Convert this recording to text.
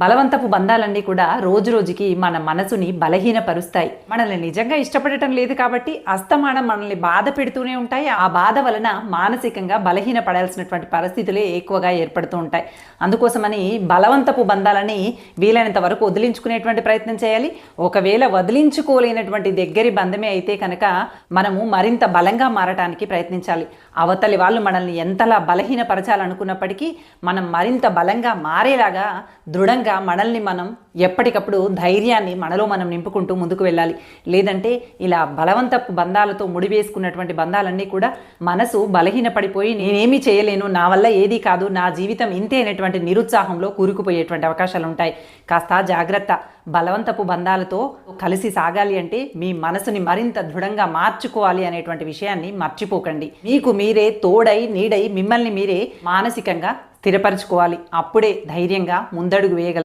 బలవంతపు బంధాలన్నీ కూడా రోజు రోజుకి మన మనసుని బలహీనపరుస్తాయి. మనల్ని నిజంగా ఇష్టపడటం లేదు కాబట్టి అస్తమానం మనల్ని బాధ పెడుతూనే ఉంటాయి. ఆ బాధ వలన మానసికంగా బలహీనపడాల్సినటువంటి పరిస్థితులే ఎక్కువగా ఏర్పడుతూ ఉంటాయి. అందుకోసమని బలవంతపు బంధాలని వీలైనంత వరకు వదిలించుకునేటువంటి ప్రయత్నం చేయాలి. ఒకవేళ వదిలించుకోలేనటువంటి దగ్గరి బంధమే అయితే కనుక మనము మరింత బలంగా మారటానికి ప్రయత్నించాలి. అవతలి వాళ్ళు మనల్ని ఎంతలా బలహీనపరచాలనుకున్నప్పటికీ మనం మరింత బలంగా మారేలాగా దృఢంగా మనల్ని మనం ఎప్పటికప్పుడు ధైర్యాన్ని మనలో మనం నింపుకుంటూ ముందుకు వెళ్ళాలి. లేదంటే ఇలా బలవంతపు బంధాలతో ముడివేసుకున్నటువంటి బంధాలన్నీ కూడా మనసు బలహీనపడిపోయి నేనేమీ చేయలేను, నా వల్ల ఏదీ కాదు, నా జీవితం ఇంతే అనేటువంటి నిరుత్సాహంలో కూరుకుపోయేటువంటి అవకాశాలు ఉంటాయి. కాస్త జాగ్రత్త. బలవంతపు బంధాలతో కలిసి సాగాలి అంటే మీ మనసుని మరింత దృఢంగా మార్చుకోవాలి అనేటువంటి విషయాన్ని మర్చిపోకండి. మీకు మీరే తోడై నీడై మిమ్మల్ని మీరే మానసికంగా స్థిరపరచుకోవాలి. అప్పుడే ధైర్యంగా ముందడుగు వేయగలరు.